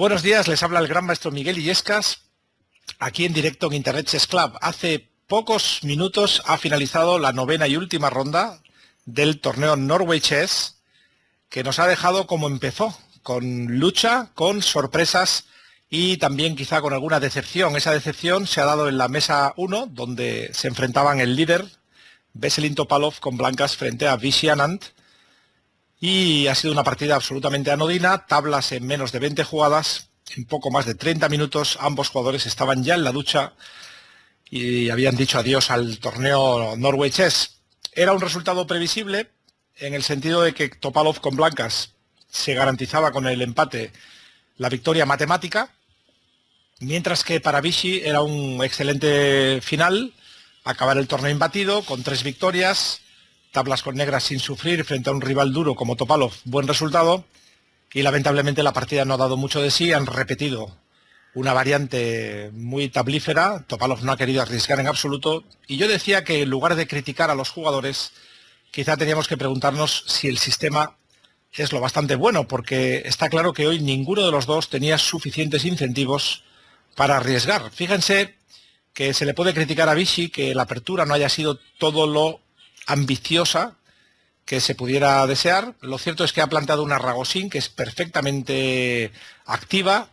Buenos días, les habla el gran maestro Miguel Illescas, aquí en directo en Internet Chess Club. Hace pocos minutos ha finalizado la novena y última ronda del torneo Norway Chess, que nos ha dejado como empezó, con lucha, con sorpresas y también quizá con alguna decepción. Esa decepción se ha dado en la mesa 1, donde se enfrentaban el líder, Veselin Topalov, con blancas frente a Vishy Anand. Y ha sido una partida absolutamente anodina, tablas en menos de 20 jugadas, en poco más de 30 minutos ambos jugadores estaban ya en la ducha y habían dicho adiós al torneo Norway Chess. Era un resultado previsible en el sentido de que Topalov con blancas se garantizaba con el empate la victoria matemática, mientras que para Vishy era un excelente final, acabar el torneo imbatido con 3 victorias, tablas con negras sin sufrir frente a un rival duro como Topalov, buen resultado, y lamentablemente la partida no ha dado mucho de sí, han repetido una variante muy tablífera, Topalov no ha querido arriesgar en absoluto, y yo decía que en lugar de criticar a los jugadores, quizá teníamos que preguntarnos si el sistema es lo bastante bueno, porque está claro que hoy ninguno de los dos tenía suficientes incentivos para arriesgar. Fíjense que se le puede criticar a Vishy que la apertura no haya sido todo lo ambiciosa que se pudiera desear. Lo cierto es que ha planteado una Ragosín que es perfectamente activa,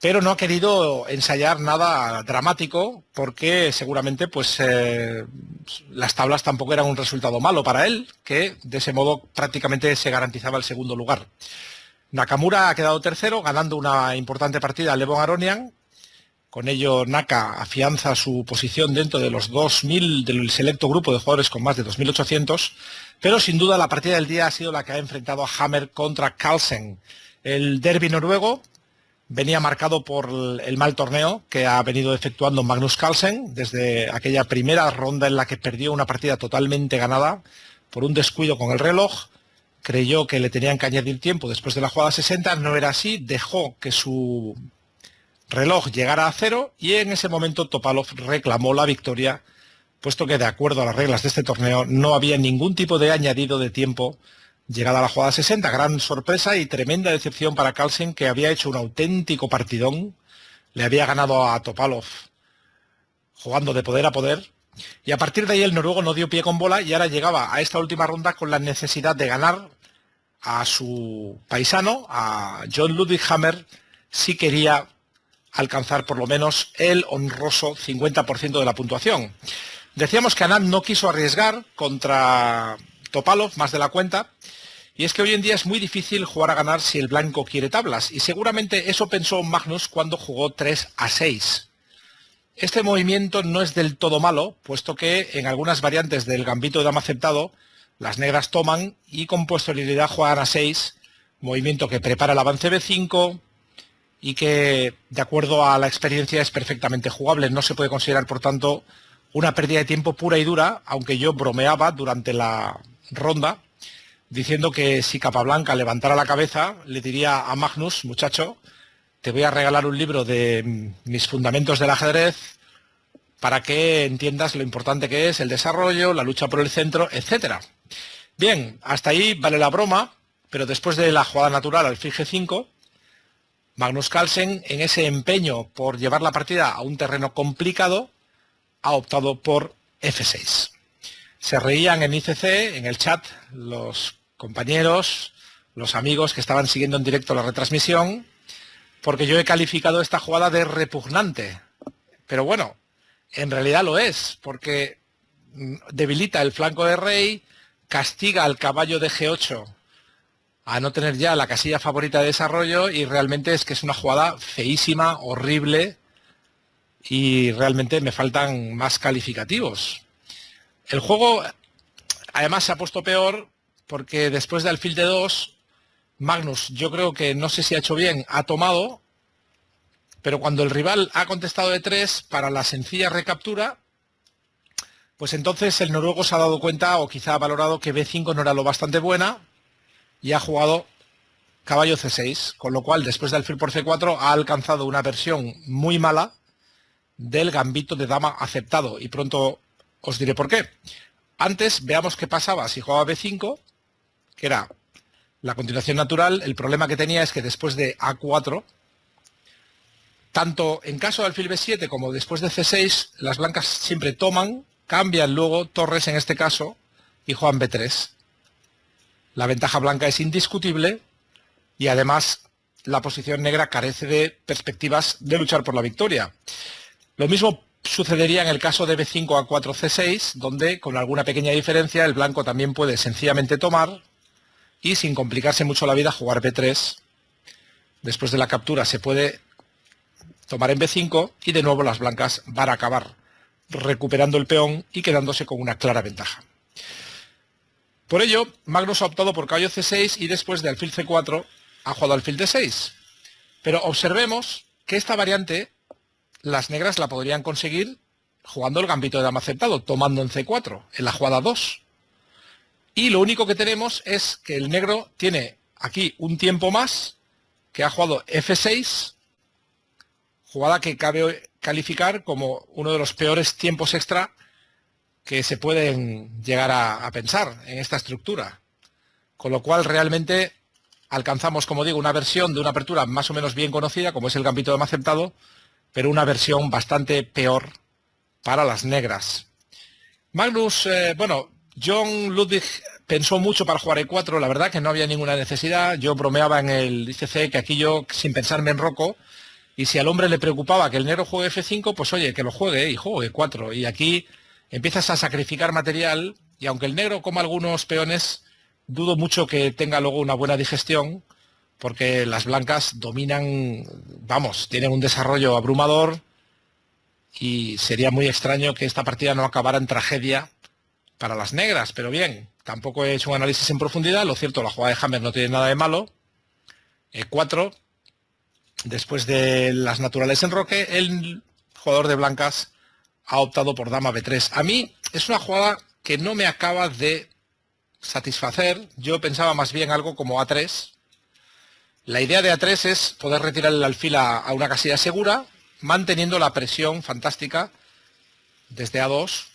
pero no ha querido ensayar nada dramático porque seguramente las tablas tampoco eran un resultado malo para él, que de ese modo prácticamente se garantizaba el segundo lugar. Nakamura ha quedado tercero, ganando una importante partida a Levon Aronian. Con ello, Naka afianza su posición dentro de los 2.000 del selecto grupo de jugadores con más de 2.800, pero sin duda la partida del día ha sido la que ha enfrentado a Hammer contra Carlsen. El derbi noruego venía marcado por el mal torneo que ha venido efectuando Magnus Carlsen desde aquella primera ronda en la que perdió una partida totalmente ganada por un descuido con el reloj. Creyó que le tenían que añadir tiempo después de la jugada 60, no era así, dejó que su reloj llegara a 0 y en ese momento Topalov reclamó la victoria, puesto que de acuerdo a las reglas de este torneo no había ningún tipo de añadido de tiempo llegada a la jugada 60. Gran sorpresa y tremenda decepción para Carlsen, que había hecho un auténtico partidón, le había ganado a Topalov jugando de poder a poder, y a partir de ahí el noruego no dio pie con bola y ahora llegaba a esta última ronda con la necesidad de ganar a su paisano, a John Ludwig Hammer, si quería alcanzar por lo menos el honroso 50% de la puntuación. Decíamos que Anand no quiso arriesgar contra Topalov más de la cuenta, y es que hoy en día es muy difícil jugar a ganar si el blanco quiere tablas, y seguramente eso pensó Magnus cuando jugó 3-6. Este movimiento no es del todo malo, puesto que en algunas variantes del gambito de dama aceptado, las negras toman y con posterioridad juegan a 6, movimiento que prepara el avance B5, y que, de acuerdo a la experiencia, es perfectamente jugable. No se puede considerar, por tanto, una pérdida de tiempo pura y dura, aunque yo bromeaba durante la ronda, diciendo que si Capablanca levantara la cabeza, le diría a Magnus, muchacho, te voy a regalar un libro de mis fundamentos del ajedrez para que entiendas lo importante que es el desarrollo, la lucha por el centro, etcétera. Bien, hasta ahí vale la broma, pero después de la jugada natural, alfil G5, Magnus Carlsen, en ese empeño por llevar la partida a un terreno complicado, ha optado por F6. Se reían en ICC, en el chat, los compañeros, los amigos que estaban siguiendo en directo la retransmisión, porque yo he calificado esta jugada de repugnante. Pero bueno, en realidad lo es, porque debilita el flanco de rey, castiga al caballo de G8 a no tener ya la casilla favorita de desarrollo, y realmente es que es una jugada feísima, horrible, y realmente me faltan más calificativos. El juego además se ha puesto peor porque después de alfil de 2, Magnus, yo creo que no sé si ha hecho bien, ha tomado, pero cuando el rival ha contestado de 3 para la sencilla recaptura, pues entonces el noruego se ha dado cuenta, o quizá ha valorado, que B5 no era lo bastante buena, y ha jugado caballo C6, con lo cual después de alfil por C4 ha alcanzado una versión muy mala del gambito de dama aceptado, y pronto os diré por qué. Antes veamos qué pasaba si jugaba B5, que era la continuación natural. El problema que tenía es que después de A4, tanto en caso de alfil B7 como después de C6, las blancas siempre toman, cambian luego torres en este caso y juegan B3. La ventaja blanca es indiscutible y además la posición negra carece de perspectivas de luchar por la victoria. Lo mismo sucedería en el caso de B5 A4 C6, donde con alguna pequeña diferencia el blanco también puede sencillamente tomar y sin complicarse mucho la vida jugar B3. Después de la captura se puede tomar en B5 y de nuevo las blancas van a acabar recuperando el peón y quedándose con una clara ventaja. Por ello, Magnus ha optado por caballo C6 y después de alfil C4 ha jugado alfil D6. Pero observemos que esta variante las negras la podrían conseguir jugando el gambito de dama aceptado, tomando en C4, en la jugada 2. Y lo único que tenemos es que el negro tiene aquí un tiempo más, que ha jugado F6, jugada que cabe calificar como uno de los peores tiempos extra que se pueden llegar a pensar en esta estructura. Con lo cual realmente alcanzamos, como digo, una versión de una apertura más o menos bien conocida, como es el gambito de dama aceptado, pero una versión bastante peor para las negras. Magnus, John Ludwig pensó mucho para jugar E4, la verdad que no había ninguna necesidad. Yo bromeaba en el ICC que aquí yo, sin pensar, me enroco, y si al hombre le preocupaba que el negro juegue F5, pues oye, que lo juegue y juegue E4. Y aquí empiezas a sacrificar material, y aunque el negro coma algunos peones, dudo mucho que tenga luego una buena digestión, porque las blancas dominan, tienen un desarrollo abrumador, y sería muy extraño que esta partida no acabara en tragedia para las negras. Pero bien, tampoco he hecho un análisis en profundidad. Lo cierto, la jugada de Hammer no tiene nada de malo. E4, después de las naturales en roque, el jugador de blancas ha optado por dama B3. A mí es una jugada que no me acaba de satisfacer. Yo pensaba más bien algo como A3. La idea de A3 es poder retirar el alfil a una casilla segura, manteniendo la presión fantástica desde A2.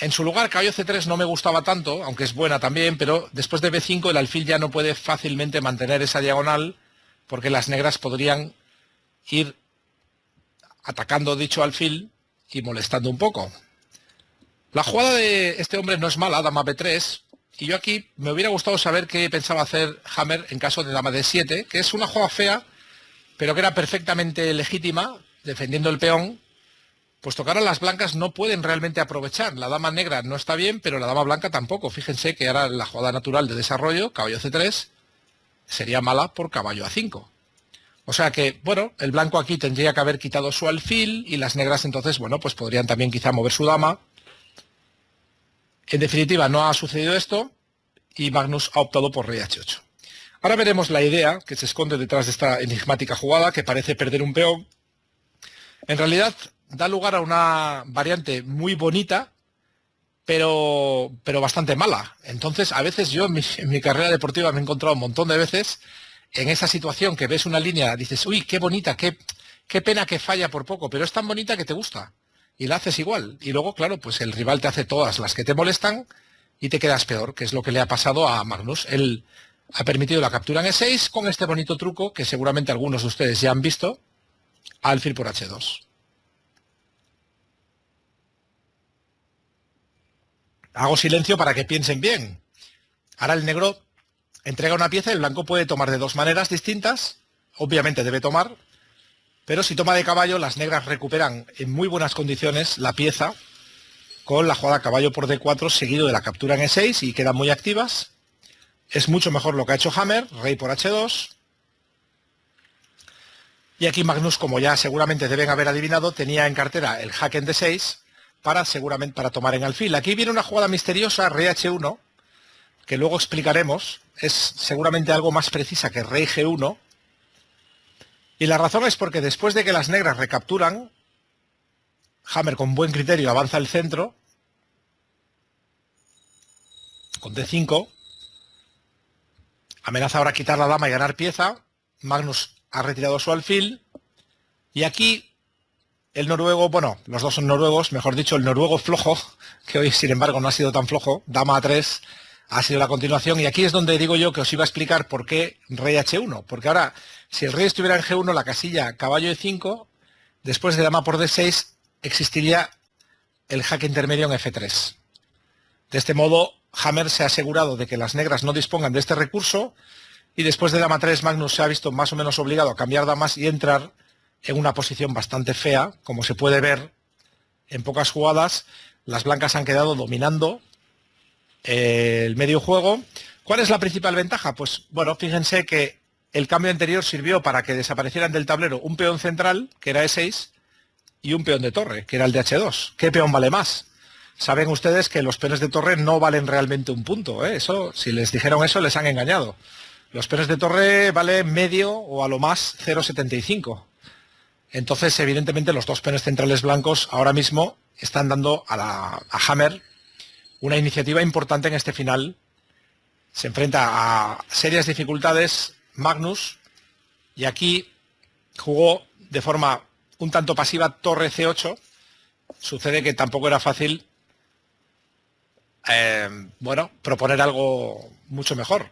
En su lugar, caballo C3 no me gustaba tanto, aunque es buena también, pero después de B5 el alfil ya no puede fácilmente mantener esa diagonal, porque las negras podrían ir atacando dicho alfil y molestando un poco. La jugada de este hombre no es mala, dama B3, y yo aquí me hubiera gustado saber qué pensaba hacer Hammer en caso de dama D7, que es una jugada fea, pero que era perfectamente legítima, defendiendo el peón, puesto que ahora las blancas no pueden realmente aprovechar. La dama negra no está bien, pero la dama blanca tampoco. Fíjense que ahora la jugada natural de desarrollo, caballo C3, sería mala por caballo A5. O sea que, el blanco aquí tendría que haber quitado su alfil y las negras entonces, pues podrían también quizá mover su dama. En definitiva, no ha sucedido esto y Magnus ha optado por rey H8. Ahora veremos la idea que se esconde detrás de esta enigmática jugada, que parece perder un peón. En realidad, da lugar a una variante muy bonita, pero bastante mala. Entonces, a veces yo en mi carrera deportiva me he encontrado un montón de veces en esa situación que ves una línea, dices, uy, qué bonita, qué pena que falla por poco, pero es tan bonita que te gusta. Y la haces igual. Y luego, claro, pues el rival te hace todas las que te molestan y te quedas peor, que es lo que le ha pasado a Magnus. Él ha permitido la captura en E6 con este bonito truco que seguramente algunos de ustedes ya han visto, alfil por H2. Hago silencio para que piensen bien. Ahora el negro entrega una pieza y el blanco puede tomar de dos maneras distintas. Obviamente debe tomar, pero si toma de caballo, las negras recuperan en muy buenas condiciones la pieza con la jugada caballo por D4 seguido de la captura en E6 y quedan muy activas. Es mucho mejor lo que ha hecho Hammer, rey por H2. Y aquí Magnus, como ya seguramente deben haber adivinado, tenía en cartera el jaque en D6 para tomar en alfil. Aquí viene una jugada misteriosa, rey H1, que luego explicaremos. Es seguramente algo más precisa que rey G1. Y la razón es porque después de que las negras recapturan, Hammer con buen criterio avanza al centro, con D5, amenaza ahora quitar la dama y ganar pieza. Magnus ha retirado su alfil, y aquí el noruego, los dos son noruegos, mejor dicho, el noruego flojo, que hoy sin embargo no ha sido tan flojo, dama A3, ha sido la continuación, y aquí es donde digo yo que os iba a explicar por qué rey H1, porque ahora, si el rey estuviera en G1, la casilla caballo E5, después de dama por D6, existiría el jaque intermedio en F3. De este modo, Hammer se ha asegurado de que las negras no dispongan de este recurso, y después de dama 3, Magnus se ha visto más o menos obligado a cambiar damas y entrar en una posición bastante fea. Como se puede ver en pocas jugadas, las blancas han quedado dominando el medio juego. ¿Cuál es la principal ventaja? Pues bueno, fíjense que el cambio anterior sirvió para que desaparecieran del tablero un peón central, que era E6, y un peón de torre, que era el de H2. ¿Qué peón vale más? Saben ustedes que los peones de torre no valen realmente un punto, ¿eh? Eso, si les dijeron eso, les han engañado. Los peones de torre valen medio o a lo más 0,75. Entonces, evidentemente, los dos peones centrales blancos ahora mismo están dando a Hammer una iniciativa importante en este final. Se enfrenta a serias dificultades Magnus, y aquí jugó de forma un tanto pasiva torre C8. Sucede que tampoco era fácil proponer algo mucho mejor.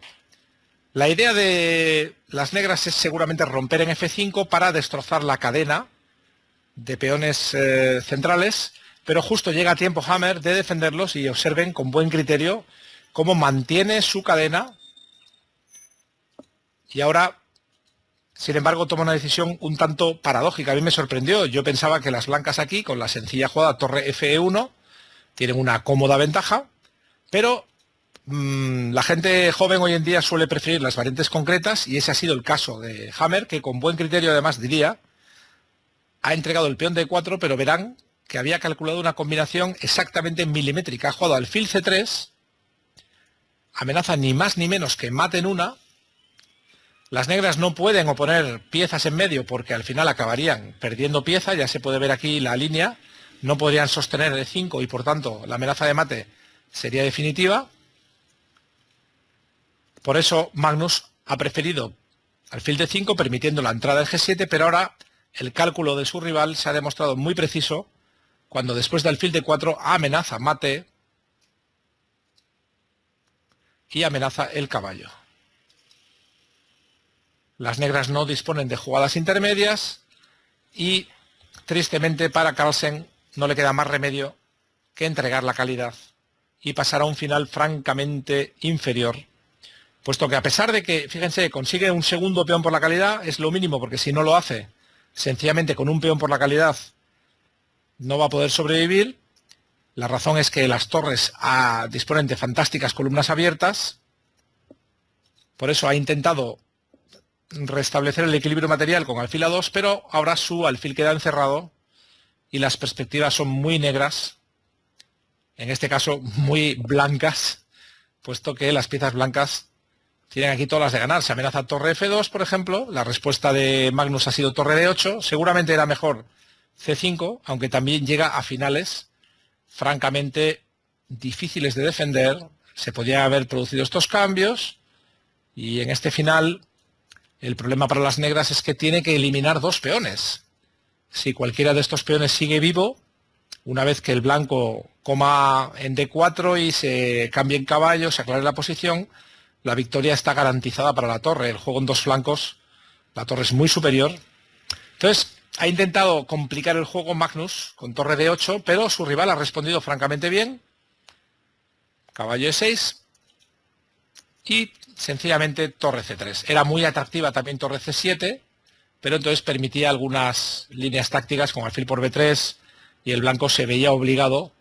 La idea de las negras es seguramente romper en F5 para destrozar la cadena de peones centrales, pero justo llega a tiempo Hammer de defenderlos, y observen con buen criterio cómo mantiene su cadena, y ahora, sin embargo, toma una decisión un tanto paradójica. A mí me sorprendió. Yo pensaba que las blancas aquí, con la sencilla jugada torre Fe1, tienen una cómoda ventaja, pero la gente joven hoy en día suele preferir las variantes concretas, y ese ha sido el caso de Hammer, que con buen criterio, además, diría, ha entregado el peón D4, pero verán que había calculado una combinación exactamente milimétrica. Ha jugado alfil C3, amenaza ni más ni menos que mate en una. Las negras no pueden oponer piezas en medio porque al final acabarían perdiendo pieza, ya se puede ver aquí la línea, no podrían sostener el 5 y por tanto la amenaza de mate sería definitiva. Por eso Magnus ha preferido alfil D5 permitiendo la entrada del G7, pero ahora el cálculo de su rival se ha demostrado muy preciso cuando después de alfil D4 amenaza mate y amenaza el caballo. Las negras no disponen de jugadas intermedias y, tristemente para Carlsen, no le queda más remedio que entregar la calidad y pasar a un final francamente inferior, puesto que a pesar de que, fíjense, consigue un segundo peón por la calidad, es lo mínimo, porque si no lo hace, sencillamente con un peón por la calidad no va a poder sobrevivir. La razón es que las torres disponen de fantásticas columnas abiertas, por eso ha intentado restablecer el equilibrio material con alfil A2, pero ahora su alfil queda encerrado y las perspectivas son muy negras, en este caso muy blancas, puesto que las piezas blancas tienen aquí todas las de ganar. Se amenaza torre F2, por ejemplo. La respuesta de Magnus ha sido torre D8. Seguramente era mejor C5, aunque también llega a finales francamente difíciles de defender. Se podían haber producido estos cambios, y en este final el problema para las negras es que tiene que eliminar dos peones. Si cualquiera de estos peones sigue vivo, una vez que el blanco coma en D4 y se cambie en caballo, se aclare la posición, la victoria está garantizada para la torre. El juego en dos flancos, la torre es muy superior. Entonces, ha intentado complicar el juego Magnus con torre D8, pero su rival ha respondido francamente bien. Caballo E6 y sencillamente torre C3. Era muy atractiva también torre C7, pero entonces permitía algunas líneas tácticas con alfil por B3, y el blanco se veía obligado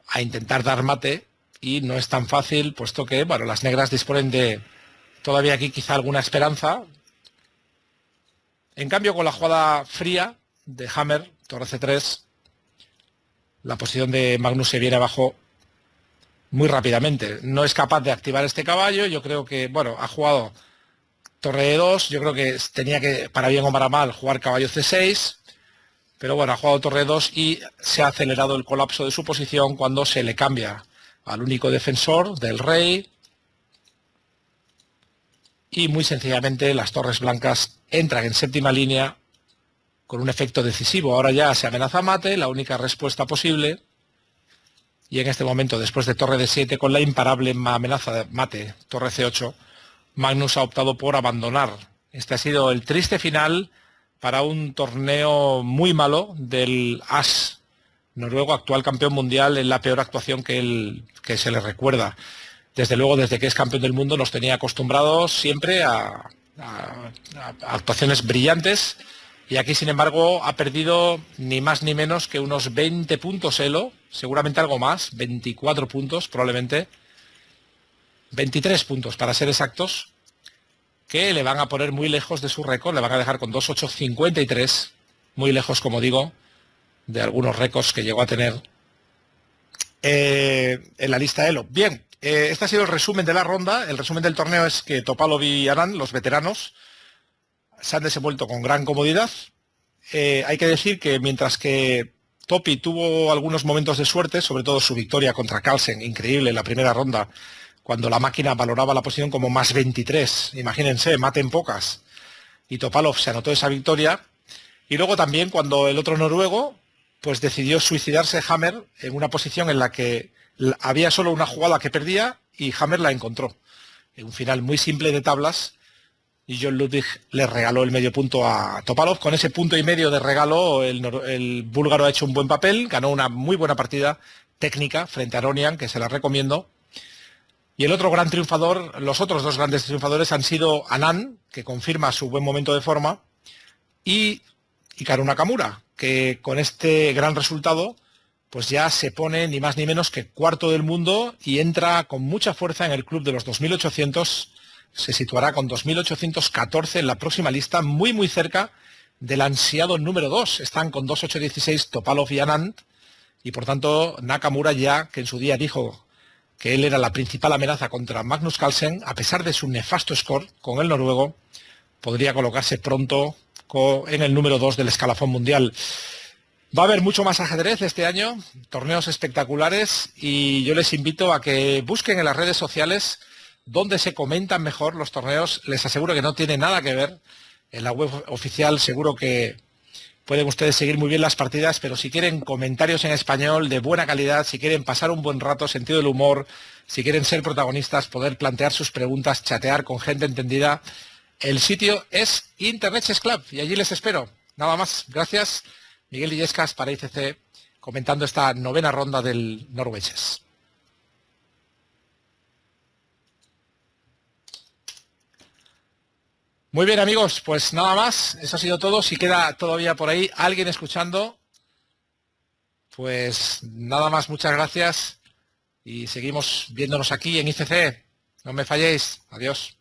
a intentar dar mate, y no es tan fácil, puesto que bueno, las negras disponen de todavía aquí quizá alguna esperanza. En cambio, con la jugada fría de Hammer, torre C3, la posición de Magnus se viene abajo muy rápidamente. No es capaz de activar este caballo. Yo creo que, bueno, ha jugado torre E2, yo creo que tenía que, para bien o para mal, jugar caballo C6, pero bueno, ha jugado torre E2 y se ha acelerado el colapso de su posición cuando se le cambia al único defensor del rey, y muy sencillamente las torres blancas entran en séptima línea con un efecto decisivo. Ahora ya se amenaza mate, la única respuesta posible y en este momento, después de torre de 7, con la imparable amenaza de mate, torre C8, Magnus ha optado por abandonar. Este ha sido el triste final para un torneo muy malo del as noruego, actual campeón mundial, en la peor actuación que se le recuerda. Desde luego, desde que es campeón del mundo, nos tenía acostumbrados siempre a actuaciones brillantes, y aquí, sin embargo, ha perdido ni más ni menos que unos 20 puntos Elo, seguramente algo más, 24 puntos probablemente, 23 puntos para ser exactos, que le van a poner muy lejos de su récord, le van a dejar con 2.853, muy lejos, como digo, de algunos récords que llegó a tener en la lista Elo. Bien, este ha sido el resumen de la ronda. El resumen del torneo es que Topalov y Anand, los veteranos, se han desenvuelto con gran comodidad. Hay que decir que mientras que Topi tuvo algunos momentos de suerte, sobre todo su victoria contra Carlsen, increíble en la primera ronda, cuando la máquina valoraba la posición como más 23, imagínense, maten pocas, y Topalov se anotó esa victoria. Y luego también cuando el otro noruego pues decidió suicidarse, Hammer, en una posición en la que había solo una jugada que perdía y Hammer la encontró. En un final muy simple de tablas, y John Ludwig le regaló el medio punto a Topalov. Con ese punto y medio de regalo, el búlgaro ha hecho un buen papel, ganó una muy buena partida técnica frente a Aronian, que se la recomiendo. Y el otro gran triunfador, los otros dos grandes triunfadores han sido Anand, que confirma su buen momento de forma, y Hikaru Nakamura, que con este gran resultado pues ya se pone ni más ni menos que cuarto del mundo y entra con mucha fuerza en el club de los 2.800. Se situará con 2.814 en la próxima lista, muy muy cerca del ansiado número 2. Están con 2.816 Topalov y Anand, y por tanto Nakamura, ya que en su día dijo que él era la principal amenaza contra Magnus Carlsen, a pesar de su nefasto score con el noruego, podría colocarse pronto en el número 2 del escalafón mundial. Va a haber mucho más ajedrez este año, torneos espectaculares, y yo les invito a que busquen en las redes sociales donde se comentan mejor los torneos. Les aseguro que no tiene nada que ver. En la web oficial seguro que pueden ustedes seguir muy bien las partidas, pero si quieren comentarios en español de buena calidad, si quieren pasar un buen rato, sentido del humor, si quieren ser protagonistas, poder plantear sus preguntas, chatear con gente entendida, el sitio es Internet Chess Club, y allí les espero. Nada más. Gracias. Miguel Illescas para ICC, comentando esta novena ronda del Norway Chess. Muy bien, amigos, pues nada más, eso ha sido todo. Si queda todavía por ahí alguien escuchando, pues nada más, muchas gracias, y seguimos viéndonos aquí en ICC. No me falléis. Adiós.